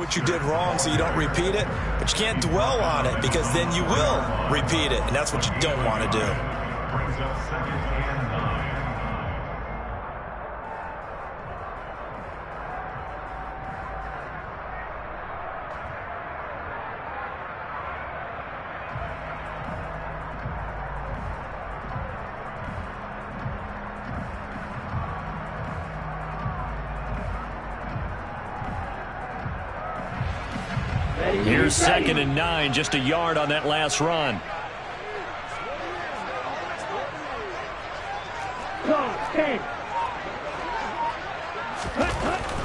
what you did wrong so you don't repeat it, but you can't dwell on it because then you will repeat it, and that's what you don't want to do. Brings up second and 9. Here's second and 9, just a yard on that last run.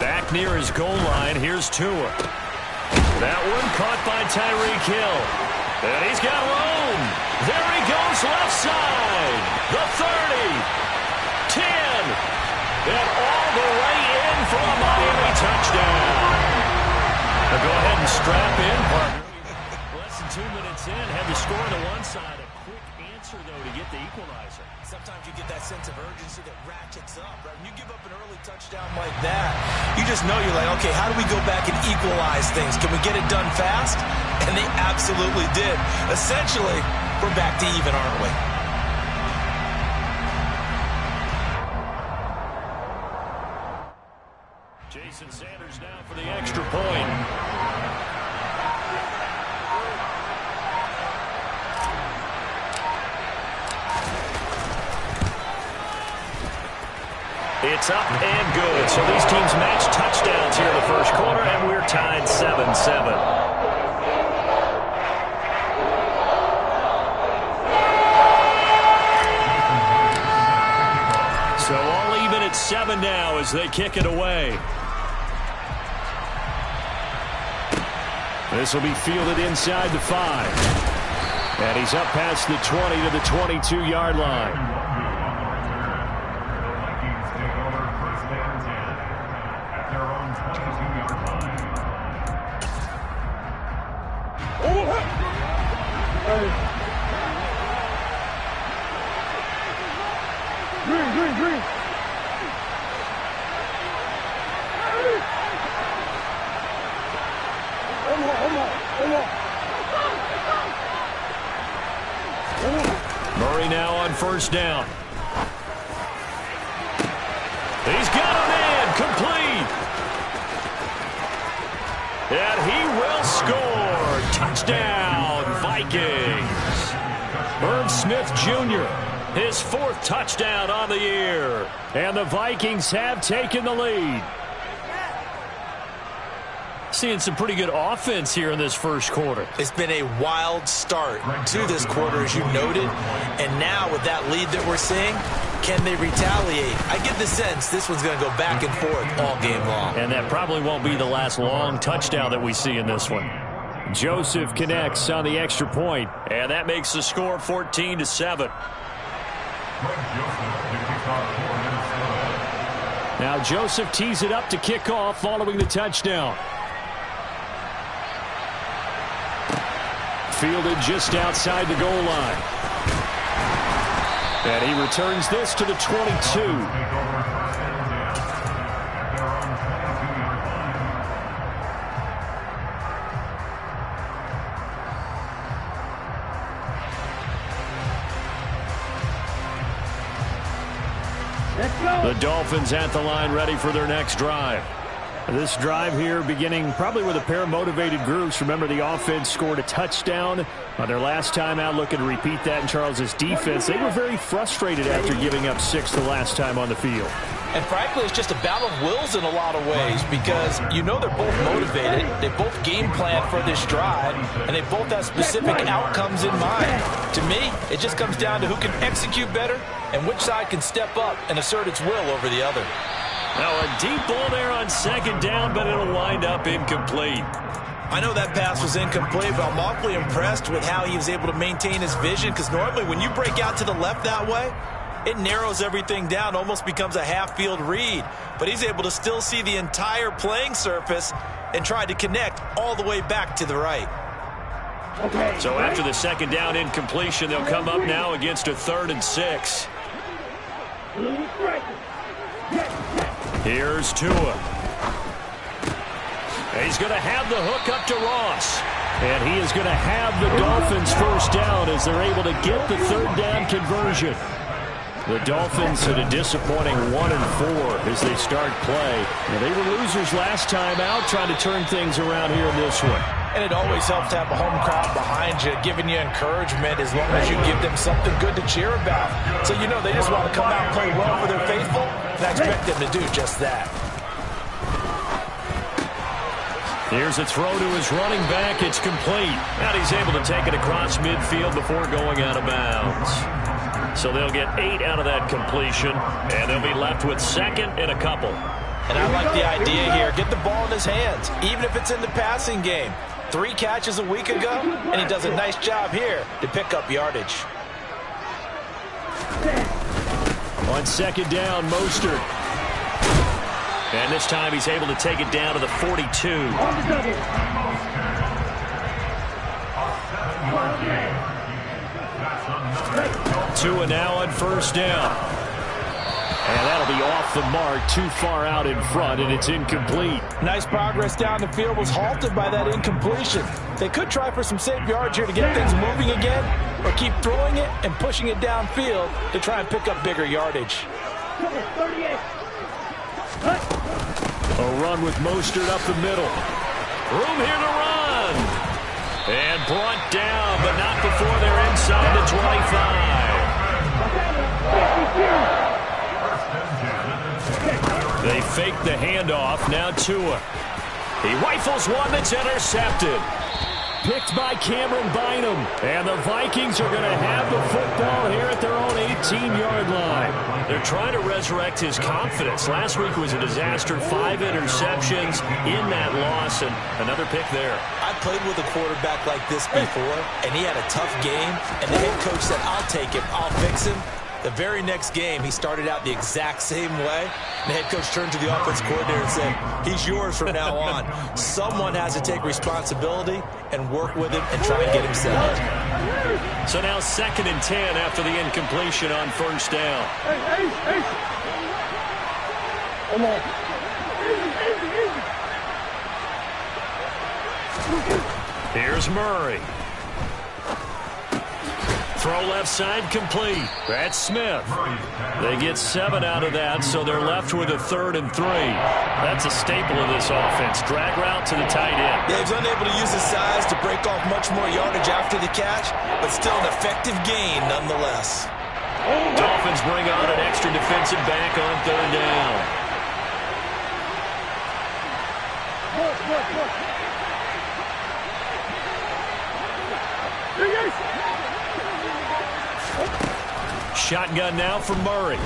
Back near his goal line, here's Tua. That one caught by Tyreek Hill. And he's got room. There he goes, left side. The 30. 10. And all the way in for a Miami touchdown. Now go ahead and strap in, partner. Less than 2 minutes in, had the score on the one side. A quick answer, though, to get the equalizer. Sometimes you get that sense of urgency that ratchets up, right? When you give up an early touchdown like that, you just know you're like, okay, how do we go back and equalize things? Can we get it done fast? And they absolutely did. Essentially, we're back to even, aren't we? Jason Sanders now for the extra point. It's up and good. So these teams match touchdowns here in the first quarter, and we're tied 7-7. So all even at 7 now as they kick it away. This will be fielded inside the 5. And he's up past the 20 to the 22-yard line. Green. Murray now on first down. He's got him in, complete. And he will score. Touchdown, Vikings. Irv Smith Jr., his 4th touchdown on the year. And the Vikings have taken the lead. Seeing some pretty good offense here in this first quarter. It's been a wild start to this quarter, as you noted. And now with that lead that we're seeing, can they retaliate? I get the sense this one's going to go back and forth all game long. And that probably won't be the last long touchdown that we see in this one. Joseph connects on the extra point, and that makes the score 14-7. Now Joseph tees it up to kick off following the touchdown. Fielded just outside the goal line. And he returns this to the 22. The Dolphins at the line ready for their next drive. This drive here beginning probably with a pair of motivated groups. Remember, the offense scored a touchdown on their last time out, looking to repeat that in Charles's defense. They were very frustrated after giving up 6 the last time on the field. And frankly, it's just a battle of wills in a lot of ways because you know they're both motivated, they both game plan for this drive, and they both have specific outcomes in mind. To me, it just comes down to who can execute better and which side can step up and assert its will over the other. Now a deep ball there on second down, but it'll wind up incomplete. I know that pass was incomplete, but I'm awfully impressed with how he was able to maintain his vision because normally when you break out to the left that way, it narrows everything down, almost becomes a half-field read. But he's able to still see the entire playing surface and try to connect all the way back to the right. Okay. So after the second down incompletion, they'll come up now against a 3rd and 6. Here's Tua. He's going to have the hook up to Ross. And he is going to have the Dolphins first down as they're able to get the third down conversion. The Dolphins at a disappointing 1-4 as they start play. Now, they were losers last time out, trying to turn things around here in this one. And it always helps to have a home crowd behind you, giving you encouragement as long as you give them something good to cheer about. So you know they just want to come out and play well for their faithful, and I expect them to do just that. Here's a throw to his running back. It's complete. And he's able to take it across midfield before going out of bounds. So they'll get 8 out of that completion, and they'll be left with second and a couple. And I like the idea here. Get the ball in his hands, even if it's in the passing game. 3 catches a week ago, and he does a nice job here to pick up yardage. On second down, Mostert. And this time he's able to take it down to the 42. Tua now on first down. And that'll be off the mark, too far out in front, and it's incomplete. Nice progress down the field, was halted by that incompletion. They could try for some safe yards here to get things moving again, or keep throwing it and pushing it downfield to try and pick up bigger yardage. A run with Mostert up the middle. Room here to run. And brought down, but not before they're inside the 25. They fake the handoff. Now Tua. He rifles one that's intercepted. Picked by Cameron Bynum. And the Vikings are going to have the football here at their own 18-yard line. They're trying to resurrect his confidence. Last week was a disaster. 5 interceptions in that loss, and another pick there. I played with a quarterback like this before, and he had a tough game, and the head coach said, I'll take him, I'll fix him. The very next game, he started out the exact same way. The head coach turned to the offense coordinator and said, he's yours from now on. Someone has to take responsibility and work with him and try and get him settled. So now 2nd and 10 after the incompletion on first down. Here's Murray. Throw left side complete. That's Smith. They get 7 out of that, so they're left with a 3rd and 3. That's a staple of this offense. Drag route to the tight end. Yeah, he's unable to use his size to break off much more yardage after the catch, but still an effective gain nonetheless. Dolphins bring on an extra defensive back on 3rd down. Shotgun now for Murray.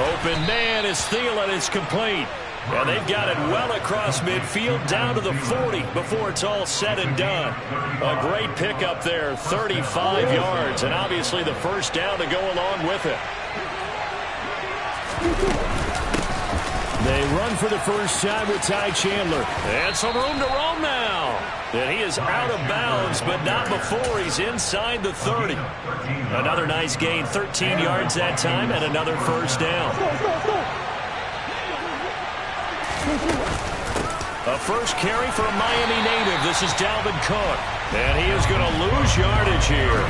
Open man is Thielen. It's complete. And they've got it well across midfield down to the 40 before it's all said and done. A great pickup there, 35 yards, and obviously the first down to go along with it. They run for the first time with Ty Chandler. And some room to roam now. And he is out of bounds, but not before he's inside the 30. Another nice gain, 13 yards that time, and another first down. A first carry for a Miami native. This is Dalvin Cook. And he is going to lose yardage here.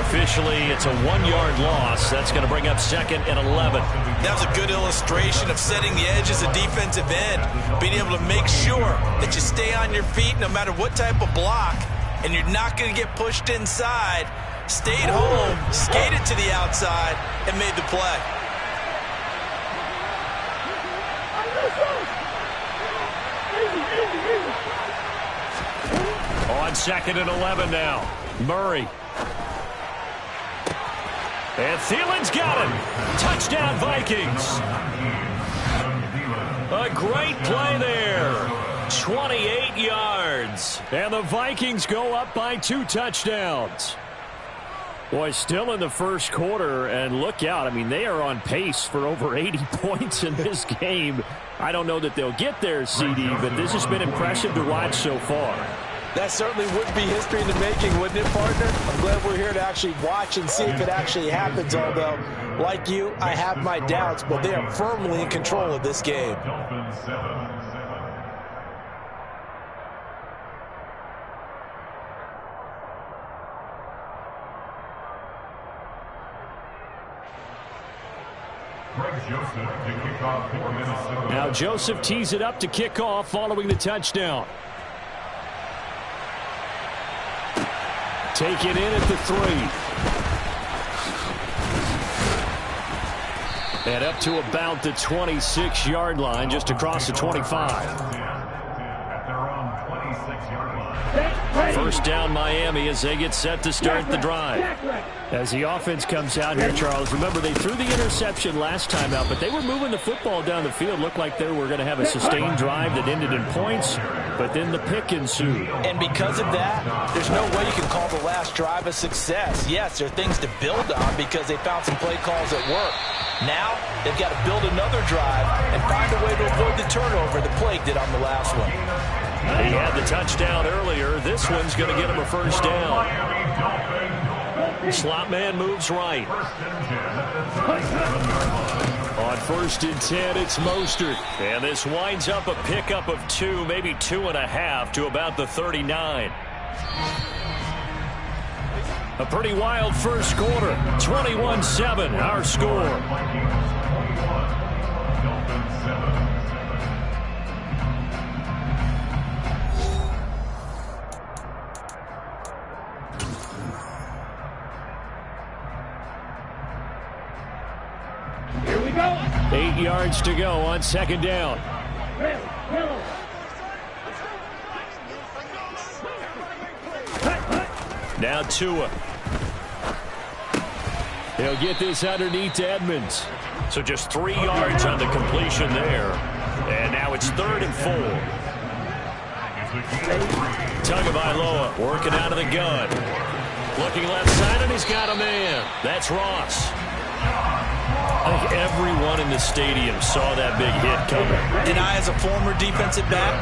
Officially, it's a 1-yard loss. That's going to bring up 2nd and 11. That was a good illustration of setting the edge as a defensive end. Being able to make sure that you stay on your feet no matter what type of block, and you're not going to get pushed inside. Stayed home, skated to the outside, and made the play. On 2nd and 11 now. Murray. And Thielen's got him. Touchdown, Vikings. A great play there. 28 yards. And the Vikings go up by 2 touchdowns. Boy, still in the first quarter, and look out. I mean, they are on pace for over 80 points in this game. I don't know that they'll get there, CD, but this has been impressive to watch so far. That certainly would be history in the making, wouldn't it, partner? I'm glad we're here to actually watch and see if it actually happens, although, like you, I have my doubts, but they are firmly in control of this game. Dolphins 7. Now Joseph tees it up to kick off following the touchdown. Take it in at the 3. And up to about the 26-yard line, just across the 25. First down Miami as they get set to start the drive. As the offense comes out here, Charles, remember they threw the interception last time out, but they were moving the football down the field. Looked like they were going to have a sustained drive that ended in points, but then the pick ensued. And because of that, there's no way you can call the last drive a success. Yes, there are things to build on because they found some play calls that work. Now, they've got to build another drive and find a way to avoid the turnover the Plague did on the last one. He had the touchdown earlier. This one's going to get him a first down. Slot man moves right. On 1st and 10, it's Mostert. And this winds up a pickup of 2, maybe 2.5 to about the 39. A pretty wild first quarter. 21-7, our score. Here we go. 8 yards to go on 2nd down. Now Tua. He'll get this underneath to Edmonds. So just 3 yards on the completion there. And now it's 3rd and 4. Tagovailoa working out of the gun. Looking left side, and he's got a man. That's Ross. I think everyone in the stadium saw that big hit coming. And I, as a former defensive back,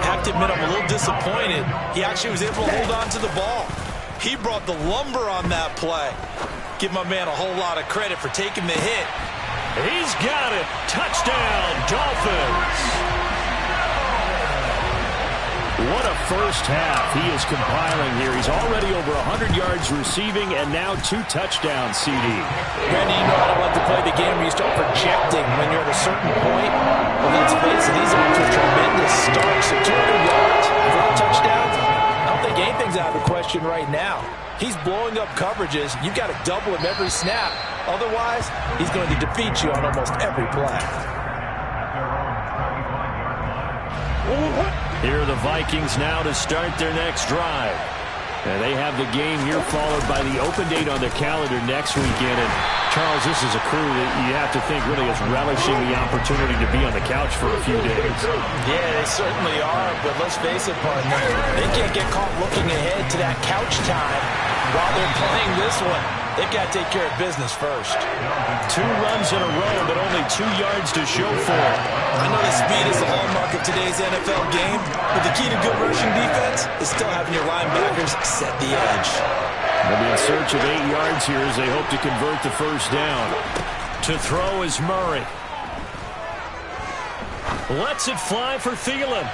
have to admit I'm a little disappointed. He actually was able to hold on to the ball. He brought the lumber on that play. Give my man a whole lot of credit for taking the hit. He's got it. Touchdown, Dolphins. What a first half he is compiling here. He's already over 100 yards receiving and now 2 touchdowns, CD. Randy, you know I don't like to play the game where you start projecting when you're at a certain point. But let's face it, he's off to a tremendous start. So 200 yards, 4 touchdowns. I don't think anything's out of the question right now. He's blowing up coverages. You've got to double him every snap. Otherwise, he's going to defeat you on almost every play. Here are the Vikings now to start their next drive. And they have the game here followed by the open date on their calendar next weekend. And Charles, this is a crew that you have to think really is relishing the opportunity to be on the couch for a few days. Yeah, they certainly are. But let's face it, partner, they can't get caught looking ahead to that couch time while they're playing this one. They've got to take care of business first. 2 runs in a row, but only 2 yards to show for it. I know the speed is the hallmark of today's NFL game, but the key to good rushing defense is still having your linebackers set the edge. They'll be in search of 8 yards here as they hope to convert the first down. To throw is Murray. Lets it fly for Thielen.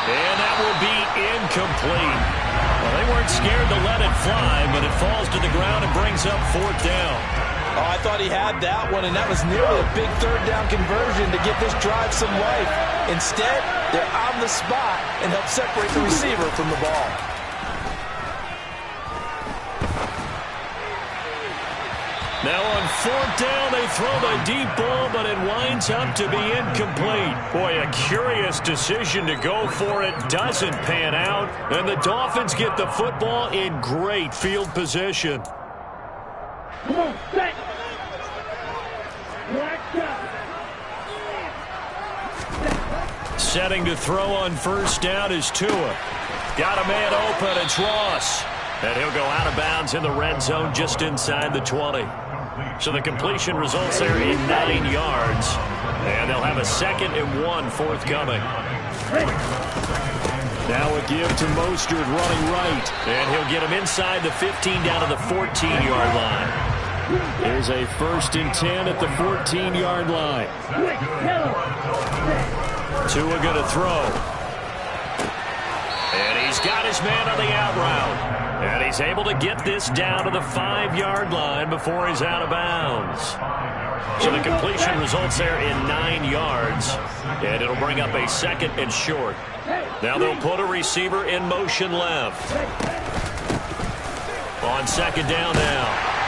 And that will be incomplete. Well, they weren't scared to let it fly, but it falls to the ground and brings up 4th down. Oh, I thought he had that one, and that was nearly a big 3rd down conversion to give this drive some life. Instead, they're on the spot and help separate the receiver from the ball. Now on 4th down, they throw the deep ball, but it winds up to be incomplete. Boy, a curious decision to go for it. Doesn't pan out, and the Dolphins get the football in great field position. Come on, set. Setting to throw on 1st down is Tua. Got a man open, it's Ross. And he'll go out of bounds in the red zone just inside the 20. So the completion results there in 9 yards. And they'll have a 2nd and 1 forthcoming. Now a give to Mostert running right. And he'll get him inside the 15 down to the 14-yard line. Here's a 1st and 10 at the 14-yard line. Tua going to throw. And he's got his man on the out route. And he's able to get this down to the 5-yard line before he's out of bounds. So the completion results there in 9 yards. And it'll bring up a 2nd and short. Now they'll put a receiver in motion left. On 2nd down now.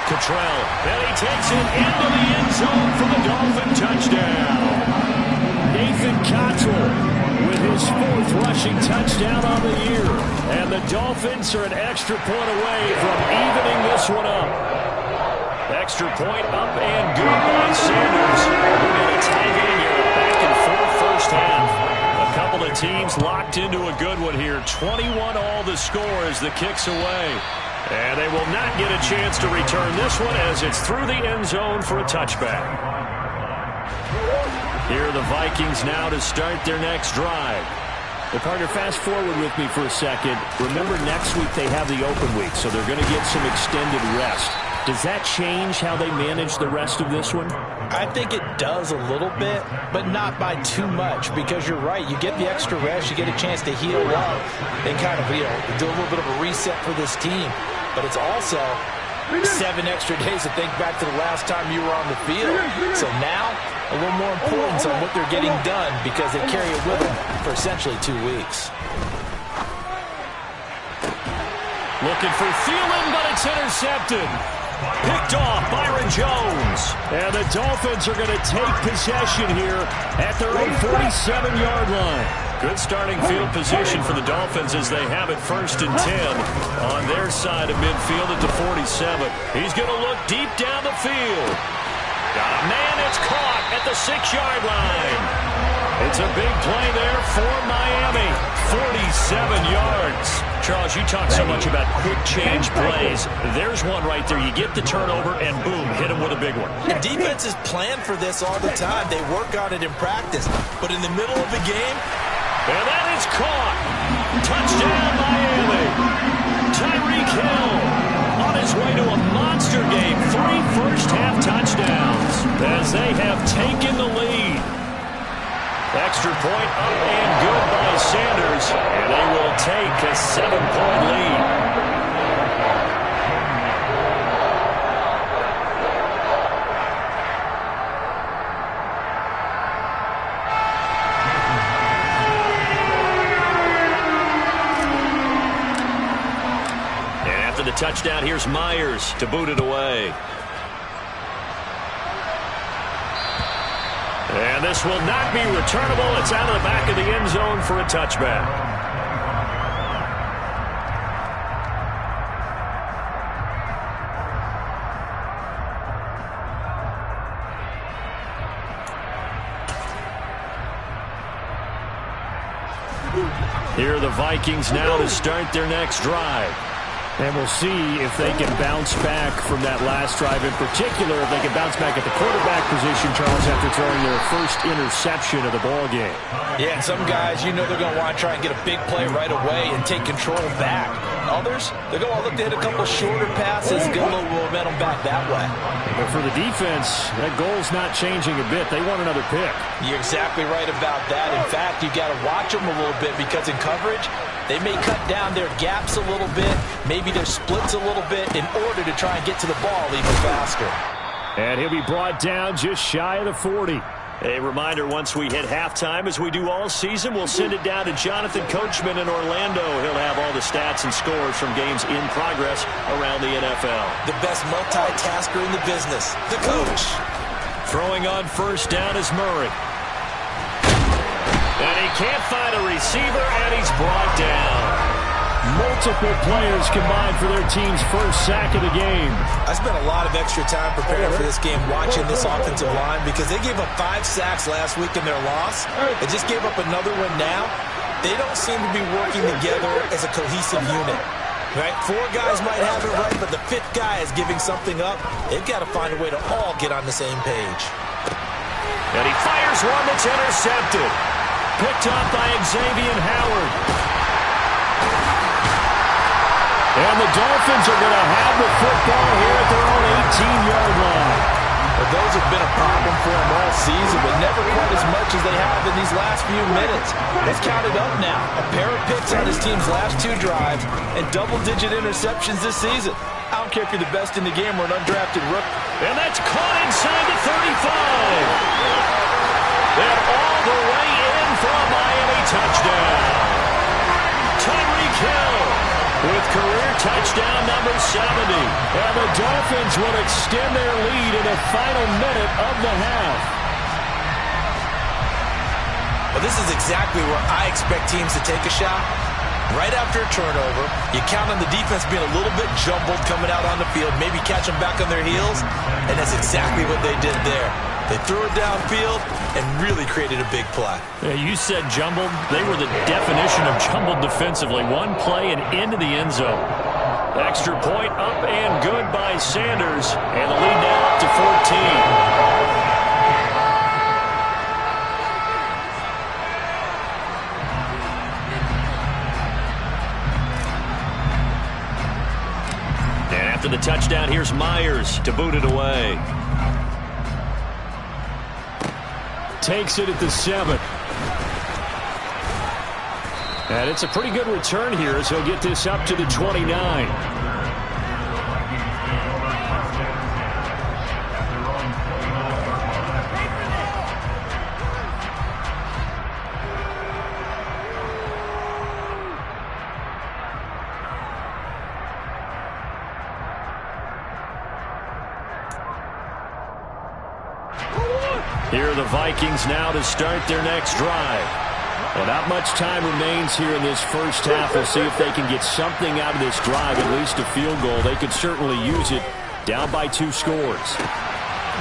Cottrell. And he takes it into the end zone for the Dolphin touchdown. Nathan Cottrell with his 4th rushing touchdown on the year. And the Dolphins are an extra point away from evening this one up. Extra point up and good by Sanders. We're going to tag in here back and forth first half. A couple of teams locked into a good one here. 21-all the score as the kick's away. And they will not get a chance to return this one as it's through the end zone for a touchback. Here are the Vikings now to start their next drive. Well, partner, fast forward with me for a second. Remember, next week they have the open week, so they're going to get some extended rest. Does that change how they manage the rest of this one? I think it does a little bit, but not by too much, because you're right. You get the extra rest, you get a chance to heal up and kind of, do a little bit of a reset for this team. But it's also 7 extra days to think back to the last time you were on the field. So now, a little more importance on what they're getting done because they carry it with them for essentially 2 weeks. Looking for Thielen, but it's intercepted. Picked off Byron Jones. And the Dolphins are going to take possession here at their own 47-yard line. Good starting field position for the Dolphins as they have it 1st and 10 on their side of midfield at the 47. He's going to look deep down the field. Got a man, it's caught at the 6-yard line. It's a big play there for Miami. 47 yards. Charles, you talk so much about quick change plays. There's one right there. You get the turnover, and boom, hit him with a big one. The defenses plan for this all the time. They work on it in practice. But in the middle of the game, and that is caught. Touchdown, Miami. Tyreek Hill on his way to a monster game. 3 first-half touchdowns as they have taken the lead. Extra point up and good by Sanders, and they will take a 7-point lead. And after the touchdown, here's Myers to boot it away. And this will not be returnable. It's out of the back of the end zone for a touchback. Here are the Vikings now to start their next drive. And we'll see if they can bounce back from that last drive. In particular, if they can bounce back at the quarterback position, Charles, after throwing their first interception of the ball game. Yeah, and some guys, they're going to want to try and get a big play right away and take control back. Others, they're going to look to hit a couple shorter passes and get a little momentum back that way. But for the defense, that goal's not changing a bit. They want another pick. You're exactly right about that. In fact, you got to watch them a little bit because in coverage, they may cut down their gaps a little bit, maybe their splits a little bit in order to try and get to the ball even faster. And he'll be brought down just shy of the 40. A reminder, once we hit halftime, as we do all season, we'll send it down to Jonathan Coachman in Orlando. He'll have all the stats and scores from games in progress around the NFL. The best multitasker in the business, the coach. Throwing on first down is Murray. And he can't find a receiver, and he's brought down. Multiple players combined for their team's first sack of the game. I spent a lot of extra time preparing for this game watching this offensive line because they gave up 5 sacks last week in their loss. They just gave up another one now. They don't seem to be working together as a cohesive unit. Right? 4 guys might have it right, but the 5th guy is giving something up. They've got to find a way to all get on the same page. And he fires one that's intercepted. Picked up by Xavier Howard. And the Dolphins are going to have the football here at their own 18-yard line. Well, those have been a problem for them all season, but never quite as much as they have in these last few minutes. Let's count it up now. A pair of picks on his team's last 2 drives and double-digit interceptions this season. I don't care if you're the best in the game or an undrafted rookie. And that's caught inside the 35. And all the way in for a Miami touchdown. Tyreek Hill with career touchdown number 70. And the Dolphins will extend their lead in the final minute of the half. Well, this is exactly where I expect teams to take a shot. Right after a turnover, you count on the defense being a little bit jumbled coming out on the field, maybe catch them back on their heels, and that's exactly what they did there. They threw it downfield and really created a big play. Yeah, you said jumbled. They were the definition of jumbled defensively. One play and into the end zone. Extra point up and good by Sanders, and the lead now up to 14. After the touchdown, here's Myers to boot it away. Takes it at the 7. And it's a pretty good return here as he'll get this up to the 29. Here are the Vikings now to start their next drive. Well, not much time remains here in this first half. We'll see if they can get something out of this drive, at least a field goal. They could certainly use it, down by 2 scores.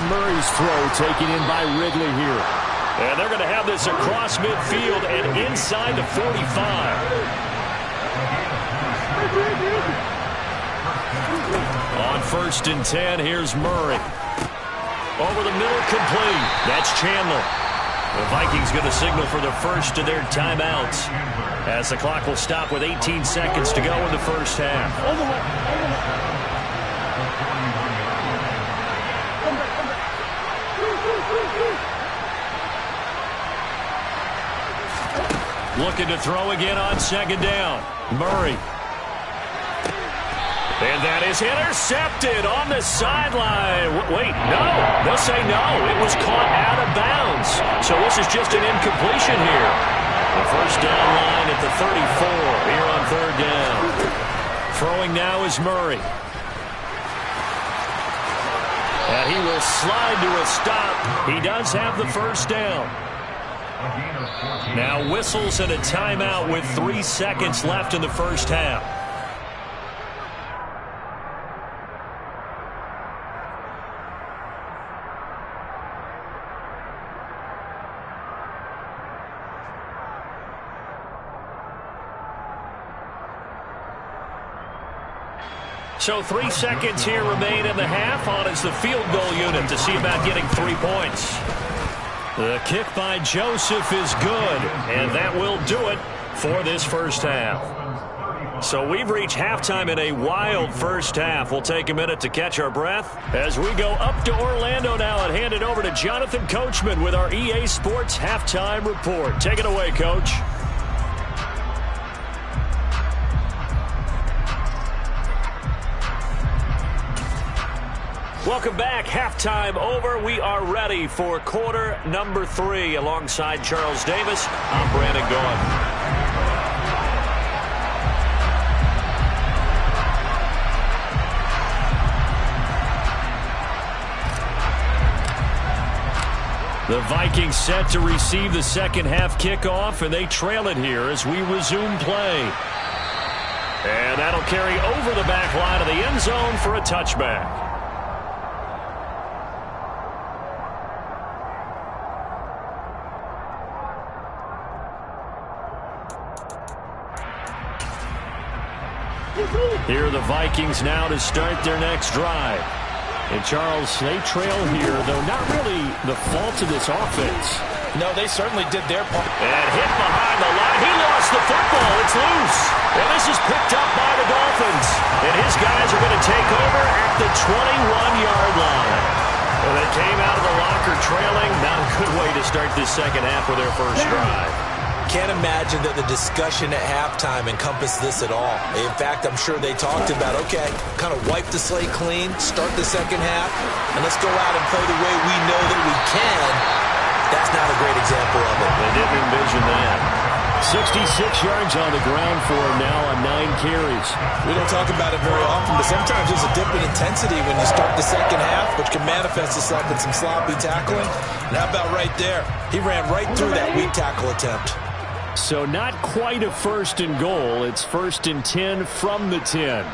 Murray's throw taken in by Ridley here. And they're going to have this across midfield and inside the 45. On 1st and 10, here's Murray. Over the middle, complete. That's Chandler. The Vikings going to signal for the first of their timeouts as the clock will stop with 18 seconds to go in the first half. Looking to throw again on 2nd down. Murray. And that is intercepted on the sideline. Wait, no. They'll say no. It was caught out of bounds. So this is just an incompletion here. The first down line at the 34 here on 3rd down. Throwing now is Murray. And he will slide to a stop. He does have the first down. Now whistles and a timeout with 3 seconds left in the first half. So 3 seconds here remain in the half. On is the field goal unit to see about getting 3 points. The kick by Joseph is good, and that will do it for this first half. So we've reached halftime in a wild first half. We'll take a minute to catch our breath as we go up to Orlando now and hand it over to Jonathan Coachman with our EA Sports Halftime Report. Take it away, Coach. Welcome back. Halftime over. We are ready for quarter number 3. Alongside Charles Davis, I'm Brandon Gaughan. The Vikings set to receive the second half kickoff, and they trail it here as we resume play. And that'll carry over the back line of the end zone for a touchback. Here are the Vikings now to start their next drive. And Charles, they trail here, though not really the fault of this offense. No, they certainly did their part. And hit behind the line. He lost the football. It's loose. And this is picked up by the Dolphins. And his guys are going to take over at the 21-yard line. Well, they came out of the locker trailing. Not a good way to start this second half with their first drive. Can't imagine that the discussion at halftime encompassed this at all. In fact, I'm sure they talked about, okay, kind of wipe the slate clean, start the second half, and let's go out and play the way we know that we can. That's not a great example of it. They didn't envision that. 66 yards on the ground for him now on 9 carries. We don't talk about it very often, but sometimes there's a dip in intensity when you start the second half, which can manifest itself in some sloppy tackling. And how about right there? He ran right through that weak tackle attempt. So not quite a 1st and goal. It's 1st and 10 from the 10.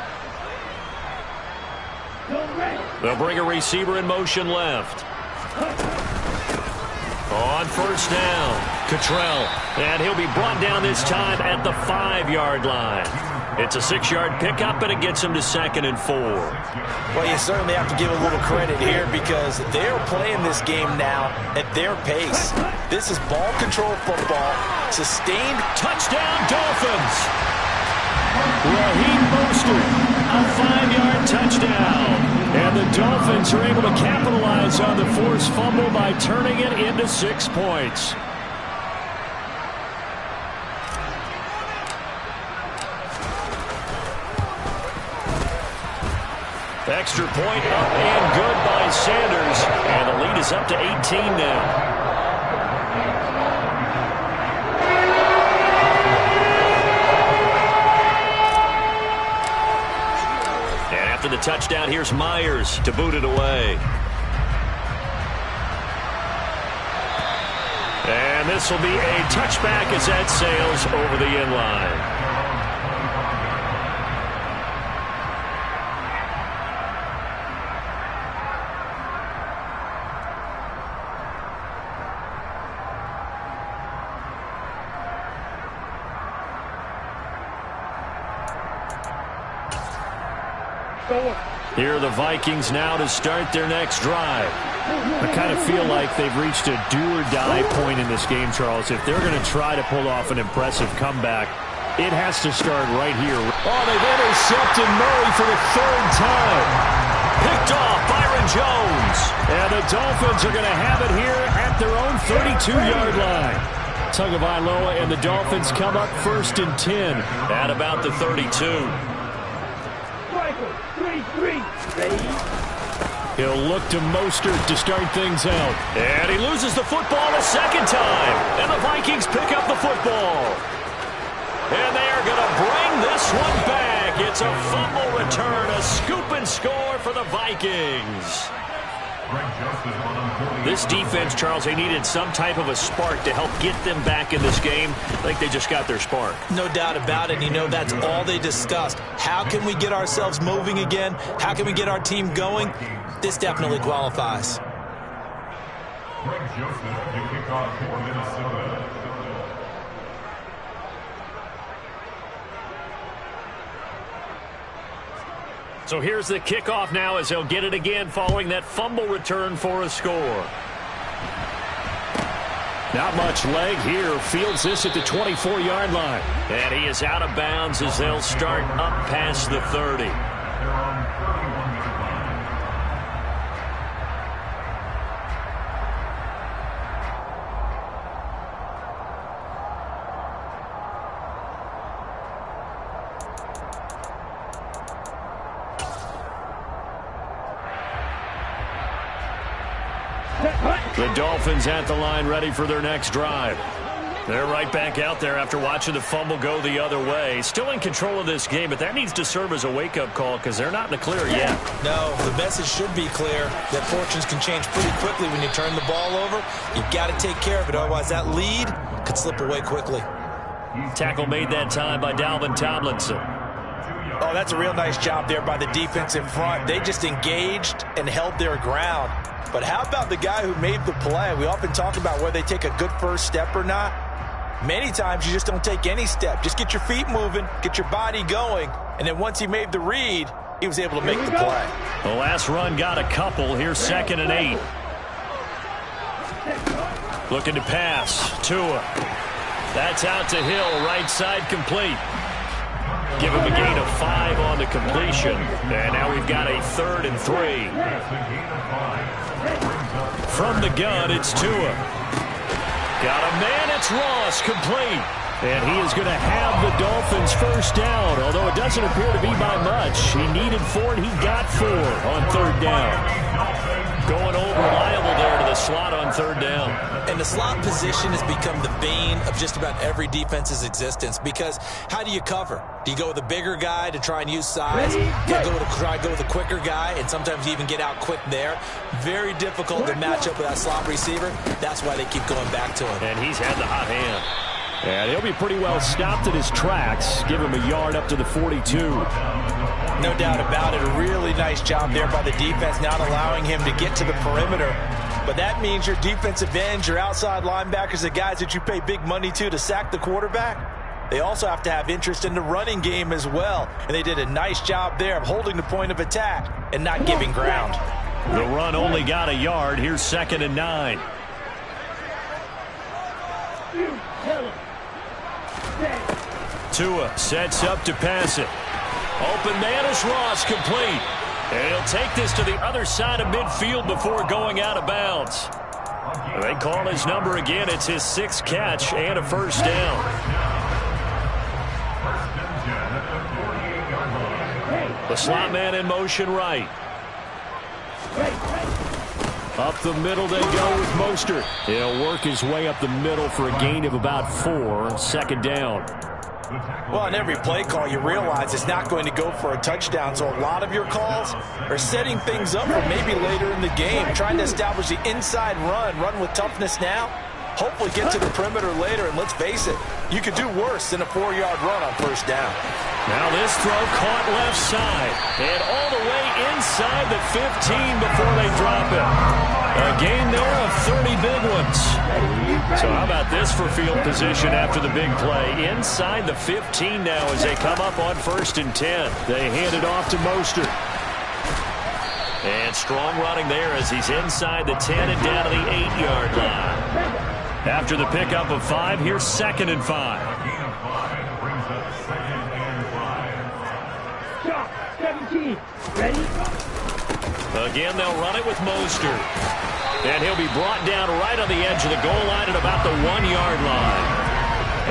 They'll bring a receiver in motion left. On 1st down, Cottrell. And he'll be brought down this time at the 5-yard line. It's a 6-yard pickup, and it gets him to 2nd and 4. Well, you certainly have to give a little credit here because they're playing this game now at their pace. This is ball control football, sustained. Touchdown, Dolphins! Raheem Mostert, a 5-yard touchdown. And the Dolphins are able to capitalize on the forced fumble by turning it into 6 points. Extra point up and good by Sanders. And the lead is up to 18 now. And after the touchdown, here's Myers to boot it away. And this will be a touchback as that sails over the end line. Here are the Vikings now to start their next drive. I kind of feel like they've reached a do-or-die point in this game, Charles. If they're going to try to pull off an impressive comeback, it has to start right here. Oh, they've intercepted Murray for the 3rd time. Picked off Byron Jones. And the Dolphins are going to have it here at their own 32-yard line. Tagovailoa and the Dolphins come up 1st and 10 at about the 32. He'll look to Mostert to start things out. And he loses the football a 2nd time. And the Vikings pick up the football. And they are going to bring this one back. It's a fumble return, a scoop and score for the Vikings. This defense, Charles, they needed some type of a spark to help get them back in this game. I think they just got their spark. No doubt about it. You know, that's all they discussed. How can we get ourselves moving again? How can we get our team going? This definitely qualifies. Greg Joseph to kick off for Minnesota. So here's the kickoff now as they'll get it again following that fumble return for a score. Not much leg here. Fields this at the 24-yard line. And he is out of bounds as they'll start up past the 30. The Dolphins at the line ready for their next drive. They're right back out there after watching the fumble go the other way. Still in control of this game, but that needs to serve as a wake-up call because they're not in the clear yet. No, the message should be clear that fortunes can change pretty quickly when you turn the ball over. You've got to take care of it, otherwise that lead could slip away quickly. Tackle made that time by Dalvin Tomlinson. Oh, that's a real nice job there by the defense in front. They just engaged and held their ground. But how about the guy who made the play? We often talk about whether they take a good first step or not. Many times you just don't take any step. Just get your feet moving, get your body going, and then once he made the read, he was able to make the play. The last run got a couple. Here's 2nd and 8. Looking to pass. Tua. That's out to Hill. Right side complete. Give him a gain of 5 on the completion. And now we've got a 3rd and 3. From the gun, it's Tua. Got a man. It's Ross. Complete. And he is going to have the Dolphins first down, although it doesn't appear to be by much. He needed 4, and he got 4 on 3rd down. Going over reliable there to the slot on 3rd down. And the slot position has become the bane of just about every defense's existence, because how do you cover? Do you go with a bigger guy to try and use size? Do you try to go with a quicker guy, and sometimes you even get out quick there? Very difficult to match up with that slot receiver. That's why they keep going back to him. And he's had the hot hand. And he'll be pretty well stopped in his tracks. Give him a yard up to the 42. No doubt about it. A really nice job there by the defense, not allowing him to get to the perimeter. But that means your defensive ends, your outside linebackers, the guys that you pay big money to sack the quarterback, they also have to have interest in the running game as well. And they did a nice job there of holding the point of attack and not giving ground. The run only got a yard. Here's 2nd and 9. Tua sets up to pass it. Open man is Ross, complete. And he'll take this to the other side of midfield before going out of bounds. They call his number again. It's his 6th catch and a first down. The slot man in motion right. Up the middle they go with Mostert. He'll work his way up the middle for a gain of about 4. 2nd down. Well, on every play call, you realize it's not going to go for a touchdown. So a lot of your calls are setting things up for maybe later in the game, trying to establish the inside run with toughness now. Hopefully get to the perimeter later, and let's face it, you could do worse than a 4-yard run on first down. Now this throw caught left side, and all the way inside the 15 before they drop it. A gain there of 30 big ones. So how about this for field position after the big play? Inside the 15 now as they come up on 1st and 10. They hand it off to Mostert. And strong running there as he's inside the 10 and down to the 8-yard line. After the pickup of 5, here's 2nd and 5. 17. Ready? Again, they'll run it with Mostert. And he'll be brought down right on the edge of the goal line at about the 1-yard line.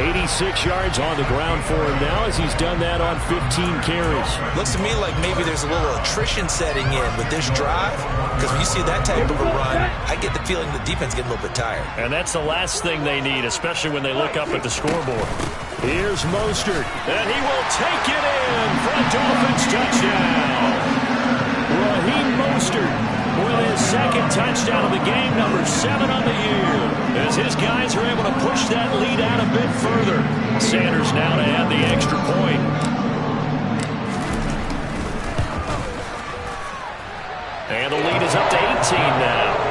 86 yards on the ground for him now as he's done that on 15 carries. Looks to me like maybe there's a little attrition setting in with this drive, because when you see that type of a run, I get the feeling the defense getting a little bit tired. And that's the last thing they need, especially when they look up at the scoreboard. Here's Mostert, and he will take it in for a Dolphins touchdown. Raheem Mostert with his 2nd touchdown of the game, number 7 on the year, as his guys are able to push that lead out a bit further. Sanders now to add the extra point. And the lead is up to 18 now.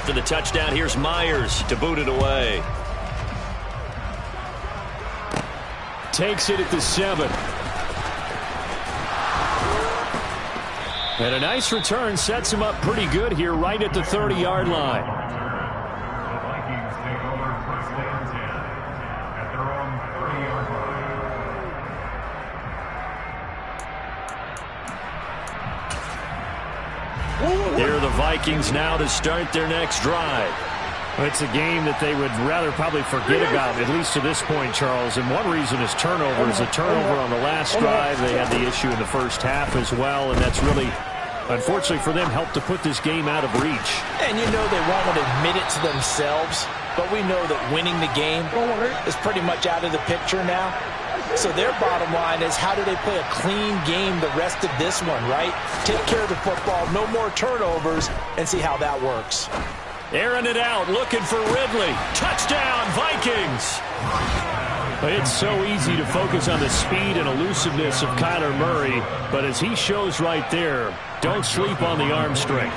The touchdown, here's Myers to boot it away. Takes it at the 7. And a nice return sets him up pretty good here right at the 30-yard line. The Vikings take over 1st and 10 at their own 30-yard line. Here are the Vikings now to start their next drive. It's a game that they would rather probably forget about, at least to this point, Charles. And one reason is turnovers. A turnover on the last drive. They had the issue in the first half as well, and that's really, unfortunately for them, helped to put this game out of reach. And you know they won't want to admit it to themselves, but we know that winning the game is pretty much out of the picture now. So their bottom line is, how do they play a clean game the rest of this one, right? Take care of the football, no more turnovers, and see how that works. Airing it out, looking for Ridley. Touchdown, Vikings! It's so easy to focus on the speed and elusiveness of Kyler Murray, but as he shows right there, don't sleep on the arm strength.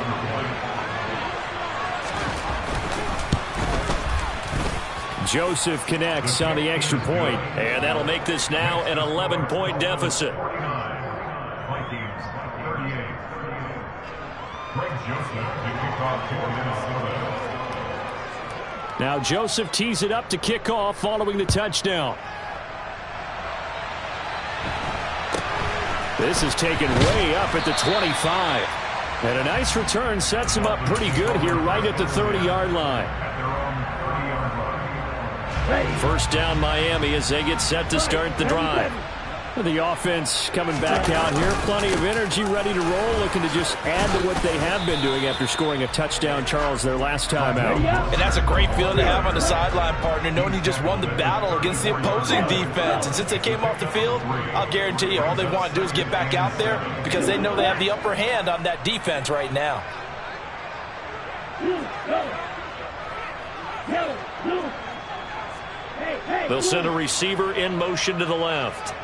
Joseph connects on the extra point, and that'll make this now an 11-point deficit. Vikings 38. Greg Joseph to kick off for Minnesota. Now Joseph tees it up to kick off following the touchdown. This is taken way up at the 25. And a nice return sets him up pretty good here right at the 30-yard line. First down Miami as they get set to start the drive. The offense coming back out here. Plenty of energy, ready to roll, looking to just add to what they have been doing after scoring a touchdown, Charles, their last time out. And that's a great feeling to have on the sideline, partner, knowing you just won the battle against the opposing defense. And since they came off the field, I'll guarantee you all they want to do is get back out there because they know they have the upper hand on that defense right now. They'll send a receiver in motion to the left.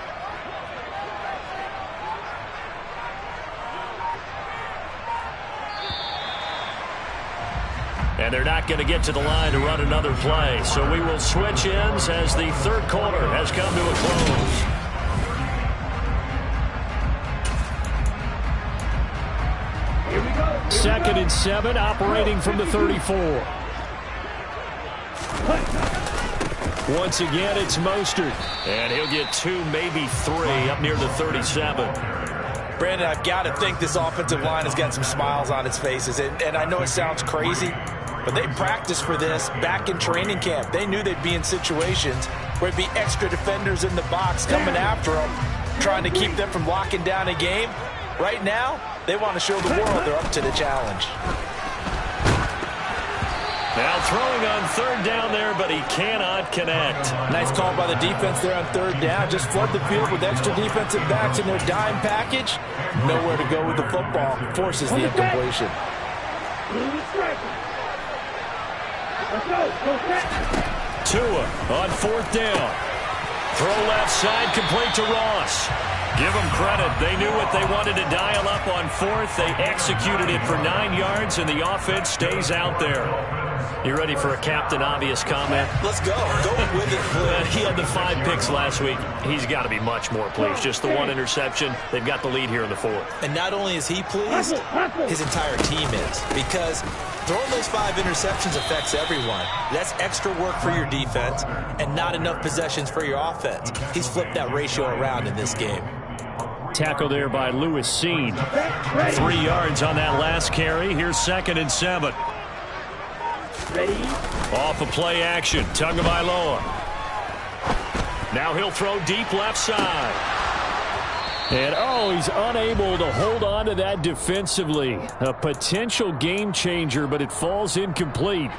And they're not going to get to the line to run another play. So we will switch ends as the third quarter has come to a close. 2nd and 7, operating from the 34. Once again, it's Mostert. And he'll get 2, maybe 3, up near the 37. Brandon, I've got to think this offensive line has got some smiles on its faces. And I know it sounds crazy, but they practiced for this back in training camp. They knew they'd be in situations where it'd be extra defenders in the box coming after them, trying to keep them from locking down a game. Right now, they want to show the world they're up to the challenge. Now throwing on third down there, but he cannot connect. Nice call by the defense there on third down. Just flood the field with extra defensive backs in their dime package. Nowhere to go with the football. Forces the incompletion. Tua on fourth down. Throw left side, complete to Ross. Give them credit. They knew what they wanted to dial up on fourth. They executed it for 9 yards, and the offense stays out there. You ready for a Captain Obvious comment? Let's go. Go with it, please. He had the 5 picks last week. He's got to be much more pleased. Just the 1 interception. They've got the lead here in the 4th. And not only is he pleased, his entire team is. Because throwing those 5 interceptions affects everyone. That's extra work for your defense and not enough possessions for your offense. He's flipped that ratio around in this game. Tackle there by Lewis Seen. 3 yards on that last carry. Here's 2nd and 7. Ready? Off of play action. Tagovailoa. Now he'll throw deep left side. And, he's unable to hold on to that defensively. A potential game changer, but it falls incomplete.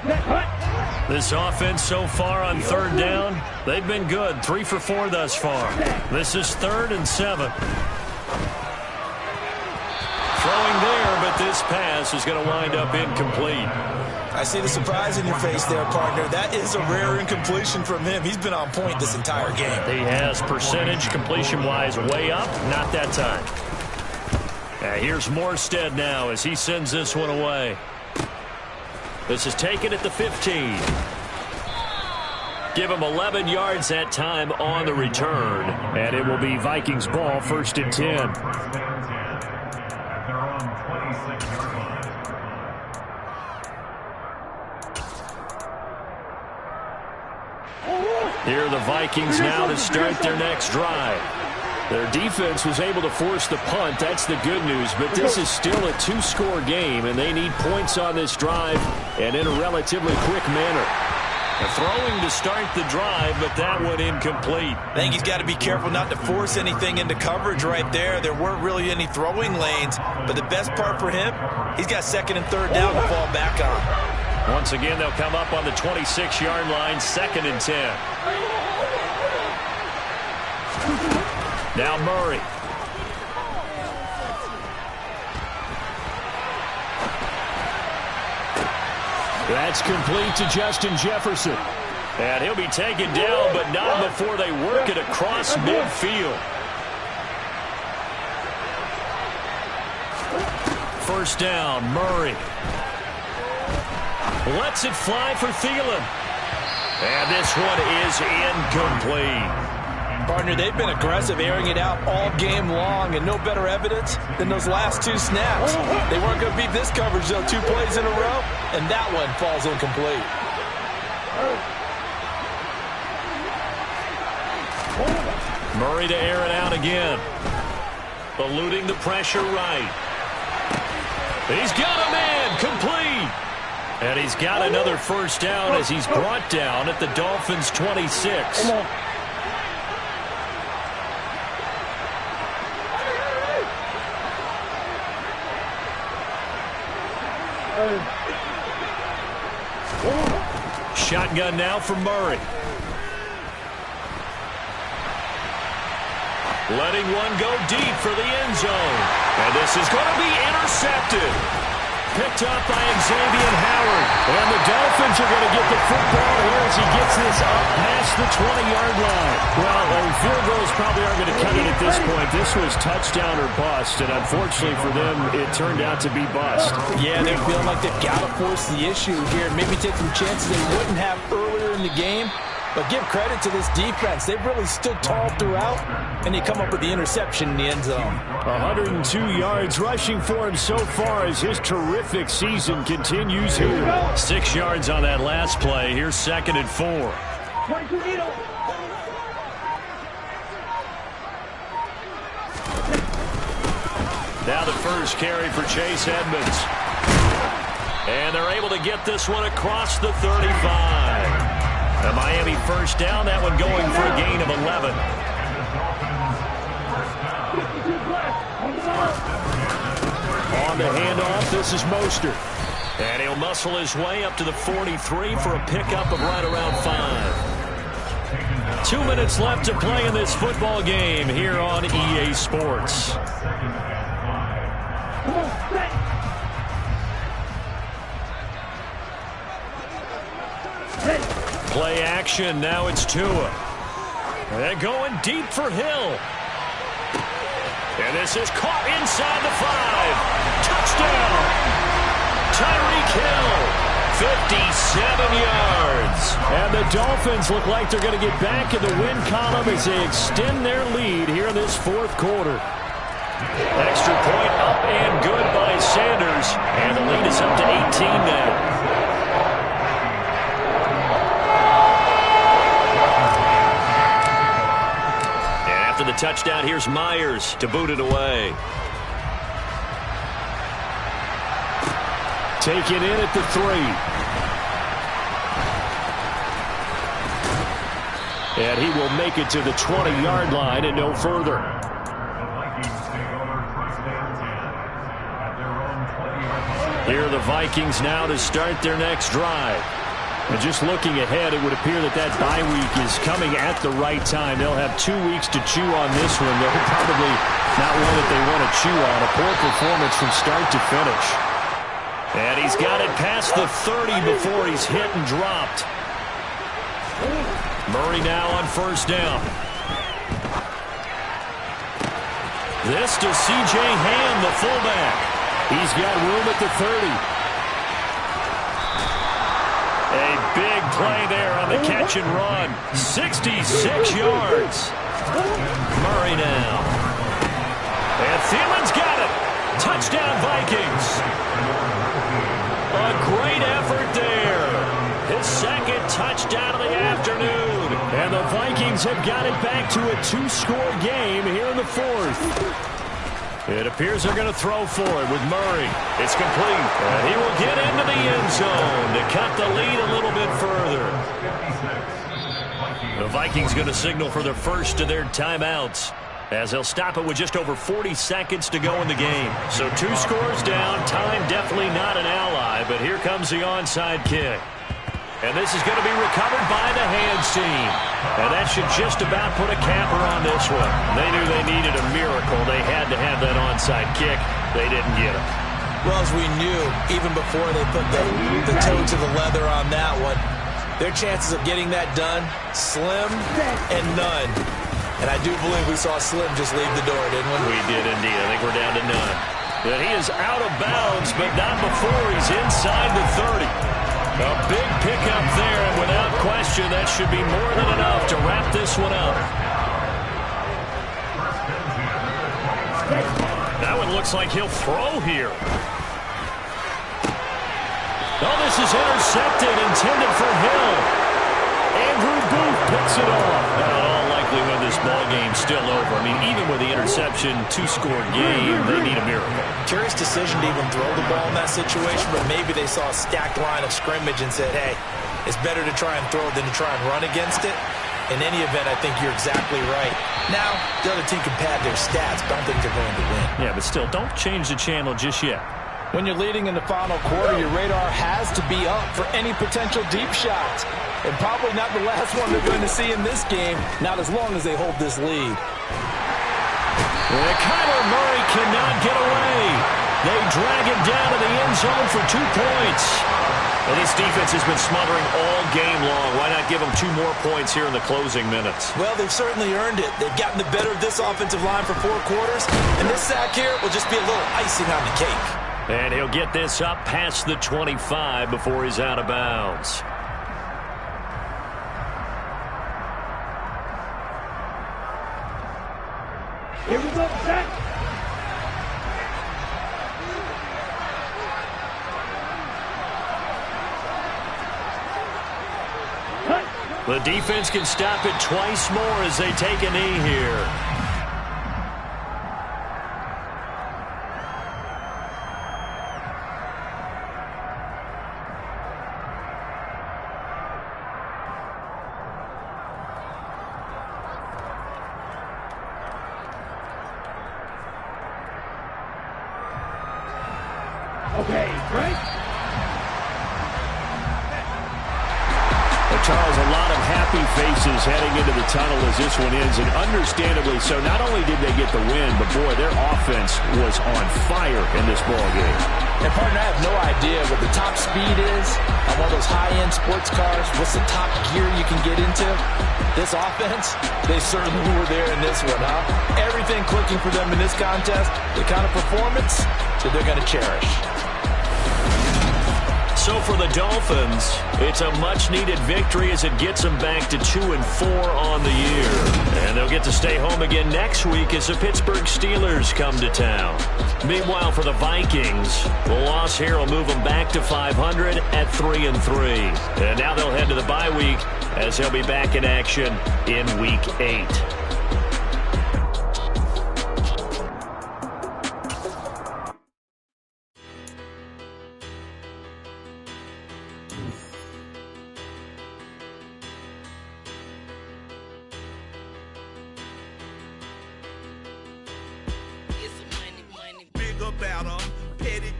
This offense so far on third down, they've been good. 3 for 4 thus far. This is 3rd and 7. Throwing there, but this pass is going to wind up incomplete. I see the surprise in your face there, partner. That is a rare incompletion from him. He's been on point this entire game. He has percentage completion-wise way up. Not that time. Here's Morstead now as he sends this one away. This is taken at the 15. Give him 11 yards that time on the return. And it will be Vikings ball, 1st and 10. Here are the Vikings now to start their next drive. Their defense was able to force the punt. That's the good news. But this is still a 2-score game, and they need points on this drive and in a relatively quick manner. Throwing to start the drive, but that one incomplete. I think he's got to be careful not to force anything into coverage right there. There weren't really any throwing lanes, but the best part for him, he's got 2nd and 3rd down to fall back on. Once again, they'll come up on the 26-yard line, 2nd and 10. Now Murray. That's complete to Justin Jefferson. And he'll be taken down, but not before they work it across midfield. First down, Murray. Lets it fly for Thielen. And this one is incomplete. Partner, they've been aggressive, airing it out all game long, and no better evidence than those last 2 snaps. They weren't going to beat this coverage, though, 2 plays in a row, and that one falls incomplete. Murray to air it out again. Eluding the pressure right. He's got a man, complete. And he's got another first down as he's brought down at the Dolphins' 26. Shotgun now for Murray. Letting one go deep for the end zone. And this is going to be intercepted. Picked up by Xavier Howard. And the Dolphins are going to get the football here as he gets this up past the 20-yard line. Well, field goals probably aren't going to cut it at this point. This was touchdown or bust, and unfortunately for them, it turned out to be bust. Yeah, they're feeling like they've got to force the issue here. Maybe take some chances they wouldn't have earlier in the game. But give credit to this defense. They've really stood tall throughout, and they come up with the interception in the end zone. 102 yards rushing for him so far as his terrific season continues here. 6 yards on that last play. Here's 2nd and 4. Now the first carry for Chase Edmonds. And they're able to get this one across the 35. The Miami first down, that one going for a gain of 11. On the handoff, this is Mostert. And he'll muscle his way up to the 43 for a pickup of right around 5. 2 minutes left to play in this football game here on EA Sports. Play action, now it's Tua. They're going deep for Hill. And this is caught inside the 5. Touchdown! Tyreek Hill, 57 yards. And the Dolphins look like they're going to get back in the win column as they extend their lead here in this 4th quarter. Extra point up and good by Sanders. And the lead is up to 18 now. The touchdown, here's Myers to boot it away. Taken in at the 3. And he will make it to the 20-yard line and no further. Here are the Vikings now to start their next drive. And just looking ahead, it would appear that bye week is coming at the right time. They'll have 2 weeks to chew on this one. They're probably not one that they want to chew on. A poor performance from start to finish. And he's got it past the 30 before he's hit and dropped. Murray now on first down. This to C.J. Ham, the fullback. He's got room at the 30. A big play there on the catch and run. 66 yards. Murray now. And Thielen's got it. Touchdown, Vikings. A great effort there. His 2nd touchdown of the afternoon. And the Vikings have got it back to a 2-score game here in the 4th. It appears they're going to throw for it with Murray. It's complete. And he will get into the end zone to cut the lead a little bit further. The Vikings going to signal for the first of their timeouts as they'll stop it with just over 40 seconds to go in the game. So 2 scores down. Time definitely not an ally, but here comes the onside kick. And this is going to be recovered by the hands team. And that should just about put a capper on this one. They knew they needed a miracle. They had to have that onside kick. They didn't get it. Well, as we knew, even before they put the toe to the leather on that one, their chances of getting that done, slim and none. And I do believe we saw Slim just leave the door, didn't we? We did indeed. I think we're down to none. And he is out of bounds, but not before he's inside the 30. A big pickup there, and without question, that should be more than enough to wrap this one up. That one looks like he'll throw here. Oh, this is intercepted, intended for Hill. Andrew Booth picks it off. In all likelihood, this ball game's still over. I mean, even with the interception, two-score game, they need a miracle. Curious decision to even throw the ball in that situation, but maybe they saw a stacked line of scrimmage and said, hey, it's better to try and throw than to try and run against it. In any event, I think you're exactly right. Now, the other team can pad their stats, but I don't think they're going to win. Yeah, but still, don't change the channel just yet. When you're leading in the final quarter, your radar has to be up for any potential deep shots. And probably not the last one they're going to see in this game, not as long as they hold this lead. And Kyler Murray cannot get away. They drag it down to the end zone for 2 points. Well, this defense has been smothering all game long. Why not give them 2 more points here in the closing minutes? Well, they've certainly earned it. They've gotten the better of this offensive line for 4 quarters, and this sack here will just be a little icing on the cake. And he'll get this up past the 25 before he's out of bounds. Here we go, Zach. The defense can stop it twice more as they take a knee here. Okay, right? Charles, a lot of happy faces heading into the tunnel as this one ends, and understandably so. Not only did they get the win, but boy, their offense was on fire in this ball game. And partner, I have no idea what the top speed is on one of those high-end sports cars. What's the top gear you can get into? This offense, they certainly were there in this one, huh? Everything clicking for them in this contest, the kind of performance that they're going to cherish. So for the Dolphins, it's a much-needed victory as it gets them back to 2-4 on the year. And they'll get to stay home again next week as the Pittsburgh Steelers come to town. Meanwhile, for the Vikings, the loss here will move them back to 500 at 3-3. And now they'll head to the bye week as they'll be back in action in Week 8.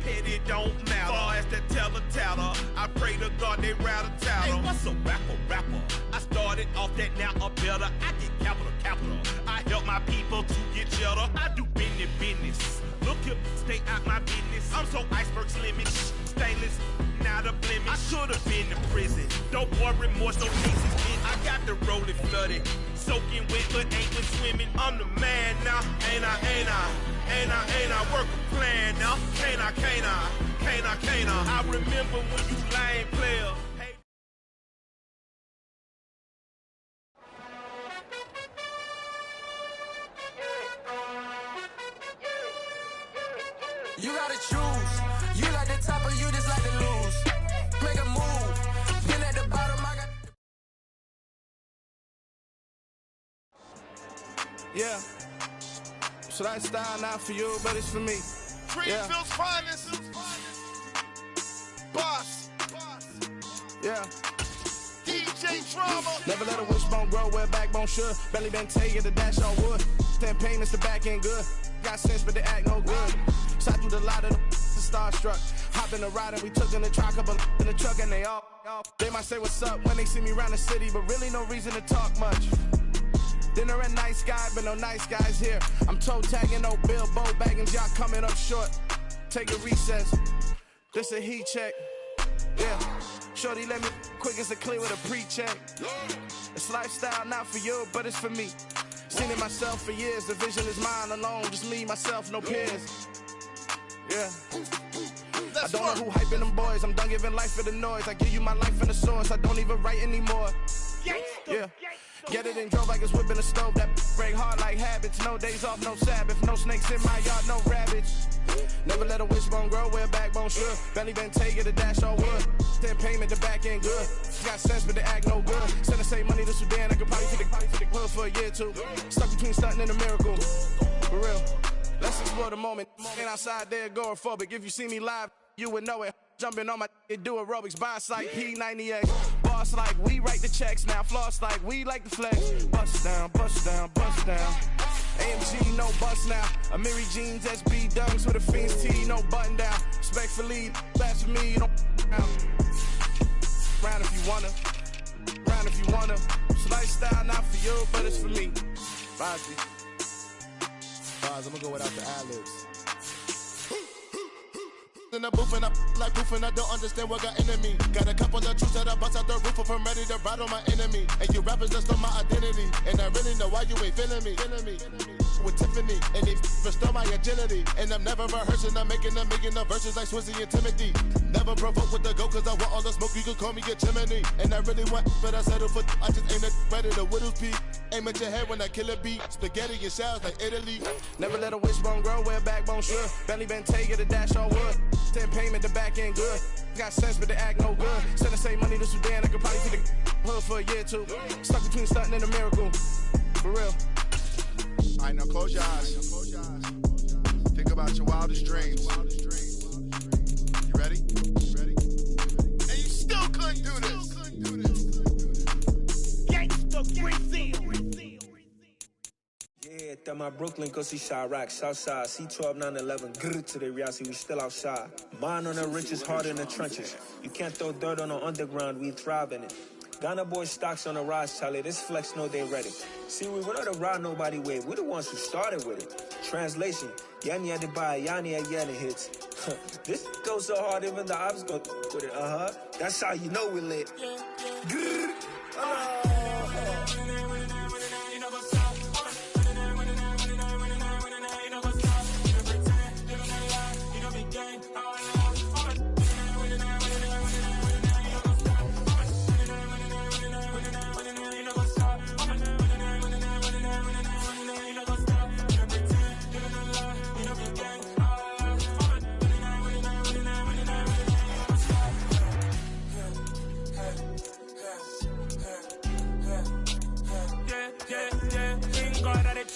Petty don't matter. Far as that teller, I pray to God they rattle tattle. Hey, what's a rapper? I started off that, now a better. I get capital. I help my people to get cheddar. I do business. Look here, stay out my business. I'm so iceberg slimming, stainless, not a blemish. I should have been in prison. Don't boy remorse, no pieces. I got the rolling flooded, soaking wet, but ain't been swimming. I'm the man now, ain't I? Work a plan now, can't I? I remember when you lame players. Hey. You gotta choose. You like the top or you just like to lose. Make a move. Been at the bottom, I got. Yeah. So that style not for you, but it's for me. Greenfield's finest. Boss. Yeah. DJ Drama. Never let a wishbone grow where backbone should. Belly been taking the dash on wood. Stand payments, the back end good. Got sense, but they act no good. Shot through the lot of the starstruck. Hop in the ride and we took in the truck, couple in the truck and they all. They might say what's up when they see me around the city, but really no reason to talk much. Dinner a nice guy, but no nice guys here. I'm toe tagging, no Bill, Bo baggins, y'all coming up short. take a recess. This a heat check. Yeah. Shorty let me quick as a clear with a pre-check. It's lifestyle not for you, but it's for me. Seen it myself for years. The vision is mine alone. Just me, myself, no peers. Yeah. I don't know who hyping them boys. I'm done giving life for the noise. I give you my life in the source. I don't even write anymore. Yeah. Get it and drove like it's whipping a stove. That break hard like habits. No days off, no Sabbath. No snakes in my yard, no rabbits. Never let a wishbone grow where a backbone should. Belly been taking the dash all wood. Then payment, the back end good. Got sense, but the act no good. Send the same money to Sudan. I could probably take the hood for a year or two. Stuck between stunting and a miracle. For real. Let's explore the moment. Ain't outside there agoraphobic. If you see me live, you would know it. Jumping on my do aerobics, boss like P90X. Boss like we write the checks now. Floss like we like the flex. Bust down, bust down, bust down. AMG, no bust now. Amiri jeans, SB dunks with a Fiends T, no button down. Respectfully, that's for me, you don't down. Round if you wanna, round if you wanna. It's lifestyle not for you, but it's for me. Bozzy. I'm gonna go without the ad-libs. In the booth and I like proof and I don't understand what got into me. Got a couple of truths that I bust out the roof if I'm ready to ride on my enemy. And you rappers just stole my identity. And I really know why you ain't feeling me. With Tiffany, and they restore my agility. And I'm never rehearsing, I'm making a million of verses like Swizzy and Timothy. Never provoke with the go, cause I want all the smoke, you can call me a chimney. And I really want, but I settle for, I just aim it ready to Whittles Peak. Aim at your head when I kill a beat. Spaghetti and shells like Italy. Never let a wishbone grow where a backbone should. Belly been taking the dash all wood. Then payment, the back end good. Got sense, but the act no good. Send the same money to Sudan, I could probably take the hood for a year or two. Stuck between stunting and a miracle. For real. All right, now close your eyes. Think about your wildest dreams. You ready? And you still couldn't do this. Gangsta Brazil. Yeah, that my Brooklyn, go see Chirac, Southside, C12, 911, grrr to the reality, we still outside. Mine on the riches, hard in the trenches. You can't throw dirt on the underground, we thrive in it. Ghana boys stocks on the rise, Charlie, this flex know they ready. See, we were not to ride nobody way, we the ones who started with it. Translation, Yanni had to buy, Yanni had Yanni hits. This goes so hard, even the ops go with it, That's how you know we lit. Grrr.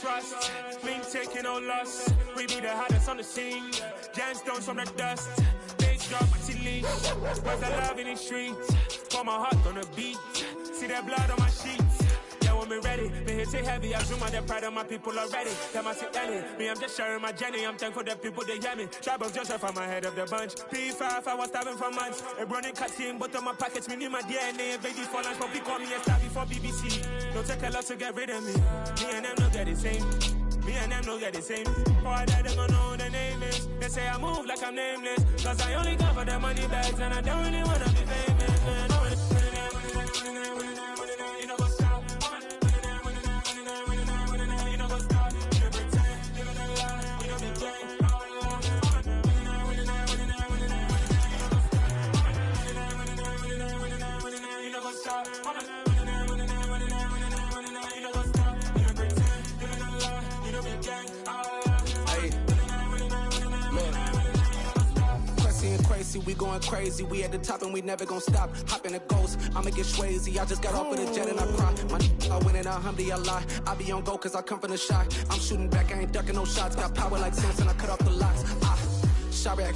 Trust, me taking no loss. We be the hardest on the scene. Gemstones from the dust. Bass drop until leave. Where's the love in the streets? Pour my heart on the beat. See that blood on my sheets. Yeah, when me ready, me hit it heavy. I zoom on the pride of my people already. Them I see Ellie. Me, I'm just sharing my journey. I'm thankful that people they hear me. Troubles Joseph, I'm ahead of the bunch. P5, I was starving for months. A running cut team, but on my pockets, me need my DNA. Invaded for lunch, but call me a star before BBC. Don't take a lot to get rid of me. Me and them don't get the same. Me and them don't get the same. Boy, that they gonna know who the name is. They say I move like I'm nameless. Cause I only come for the money bags and I don't really wanna be famous, man. You know what's up? You know what's up? You pretend, living a lie. You know the game. You know what's up? We going crazy, we at the top and we never gonna stop. Hop in a ghost, I'ma get swayzy. I just got off of the jet and I cry. My I win it, alhamdulillah. I be on go cause I come from the shot. I'm shooting back, I ain't ducking no shots. Got power like Samson, I cut off the locks. Chirac,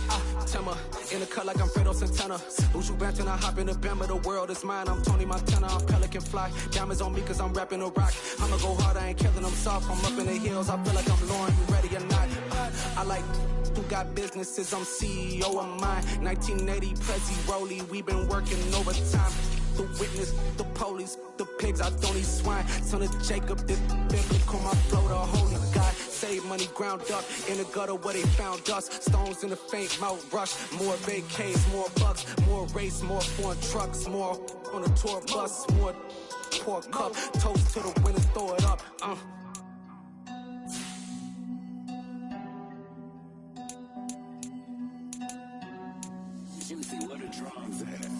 Timmer, in the cut like I'm Fredo Santana. Who's you benching? I hop in the Bama, the world is mine. I'm Tony Montana, I'm Pelican Fly. Diamonds on me cause I'm rapping a rock. I'ma go hard, I ain't killing them soft. I'm up in the hills, I feel like I'm Lauren, you ready or not? I like who got businesses, I'm CEO of mine. 1980, Prezi Rolly, we been working overtime. The witness, the police, the pigs, I don't eat swine. Son of Jacob, this biblical, my flow, the holy God. save money ground up in the gutter where they found us. Stones in the faint mouth rush. More vacays, more bucks, more race, more foreign trucks, more on the tour bus, more pour cup. Toast to the winners, throw it up. Juicy, what a drums at.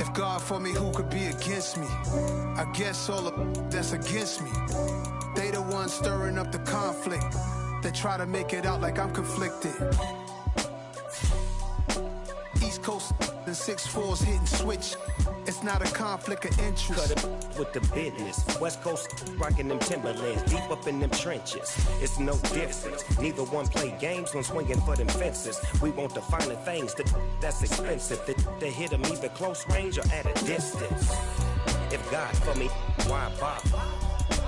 If God for me, who could be against me? I guess all of that's against me. They the ones stirring up the conflict. They try to make it out like I'm conflicted. East Coast and 6'4's hitting switch. It's not a conflict of interest. Cut it with the business. West Coast rocking them Timberlands, deep up in them trenches. It's no difference. Neither one play games when swinging for them fences. We want the finer things that's expensive. They hit them either close range or at a distance. If God for me, why bother?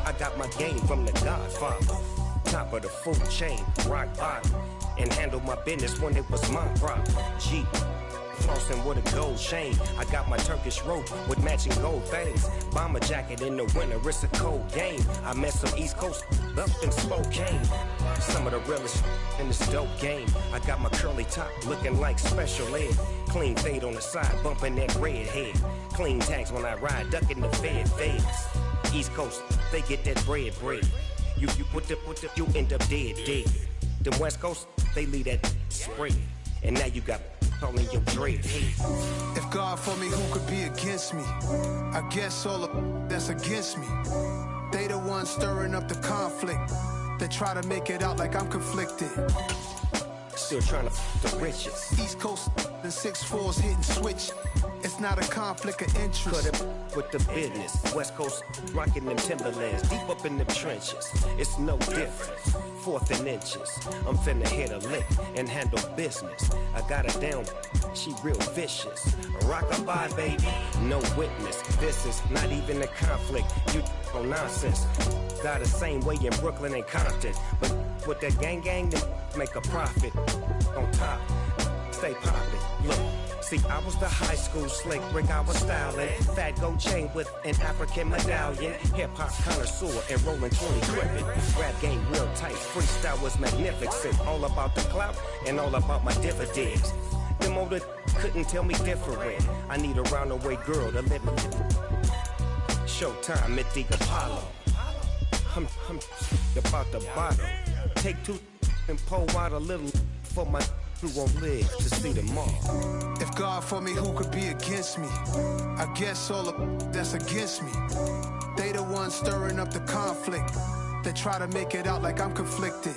I got my game from the Godfather. Top of the food chain, rock bottom. And handle my business when it was my problem. G. Flossing with a gold chain. I got my Turkish rope with matching gold things. Bomber jacket in the winter, it's a cold game. I met some East Coast up in Spokane. Some of the realest in this dope game. I got my curly top looking like special ed. Clean fade on the side, bumping that red head. Clean tags when I ride, ducking the feds. East Coast, they get that bread. You you end up dead. The West Coast, they leave that spray. And now you got calling your dread. If God for me, who could be against me? I guess all of that's against me. They the ones stirring up the conflict. They try to make it out like I'm conflicted. Still trying to the riches. East Coast and 6'4's hitting switch. It's not a conflict of interest. Cut it with the business. West Coast rocking them Timberlands, deep up in the trenches. It's no difference. 4th and inches. I'm finna hit a lick and handle business. I got her down, she real vicious. Rock-a-bye, baby, no witness. This is not even a conflict. You on nonsense. Got the same way in Brooklyn and Compton. But with that gang, they make a profit. On top, stay poppin'. Look. See, I was the high school slick Rick, I was styling. Fat gold chain with an African medallion. Hip-hop connoisseur and rolling 20 gripping. Rap game real tight, freestyle was magnificent. All about the clout and all about my dividends. Them older couldn't tell me different. I need a round-away girl to live in. Showtime at the Apollo. I'm about the bottom. Take 2 and pull out a little for my who won't live to see them all. If God for me, who could be against me? I guess all of that's against me. They the ones stirring up the conflict. They try to make it out like I'm conflicted.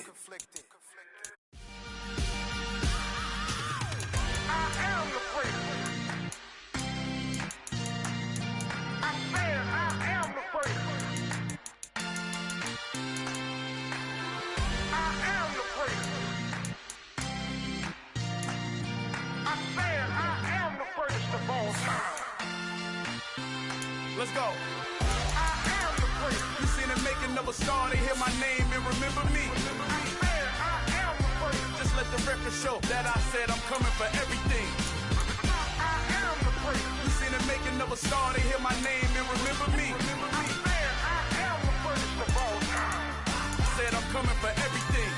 Let's go. I am the prince. You seen it making of a star, they hear my name and remember me. I am the prince. Just let the record show that I said I'm coming for everything. I am the prince. You seen it making of a star, they hear my name and remember me. I am the prince of all time. I said I'm coming for everything.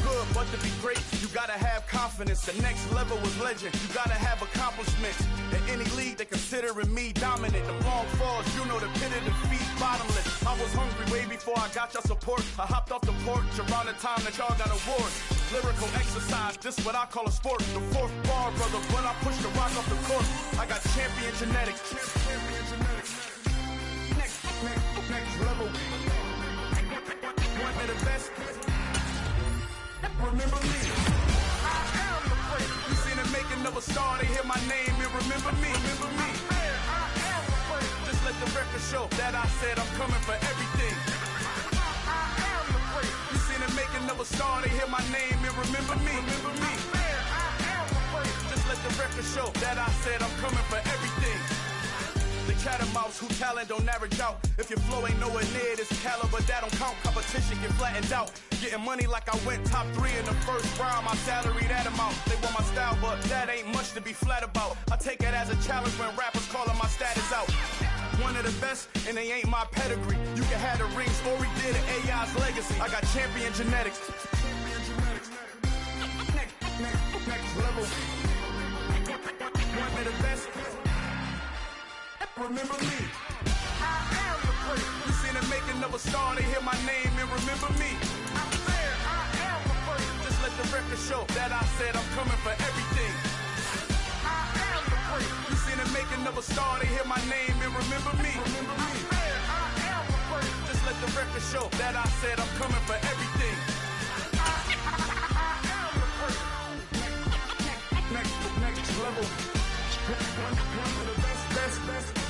Good, but to be great, you gotta have confidence. The next level was legend. You gotta have accomplishments. In any league, they considering me dominant. The long falls, you know the pit of defeat, bottomless. I was hungry way before I got your support. I hopped off the porch around the time that y'all got awards. Lyrical exercise, this what I call a sport. The 4th bar, brother, when I push the rock off the court. I got champion genetics. Next level. One of the best. Remember me. I am the prince. You seen it making of a star, they hear my name and remember me. I am the prince. Just let the record show that I said I'm coming for everything. I am the prince. You seen it making of a star, they hear my name and remember me. I am the prince. Just let the record show that I said I'm coming for everything. The cat and mouse scouts who talent don't average out. If your flow ain't nowhere near this caliber, that don't count. Competition get flattened out. Getting money like I went top 3 in the first round. My salary that amount. They want my style, but that ain't much to be flat about. I take it as a challenge when rappers calling my status out. One of the best, and they ain't my pedigree. You can have the rings, or we did it, AI's legacy. I got champion genetics. Next level. One of the best. Remember me. I am the first. You seen the making of a star, they hear my name and remember me. I'm there, I am the first. Just let the record show that I said I'm coming for everything. I am the first. You seen the making of a star, they hear my name and remember me. Remember me. I'm there, I am the first. Just let the record show that I said I'm coming for everything. I am the first. Next level. One of the best.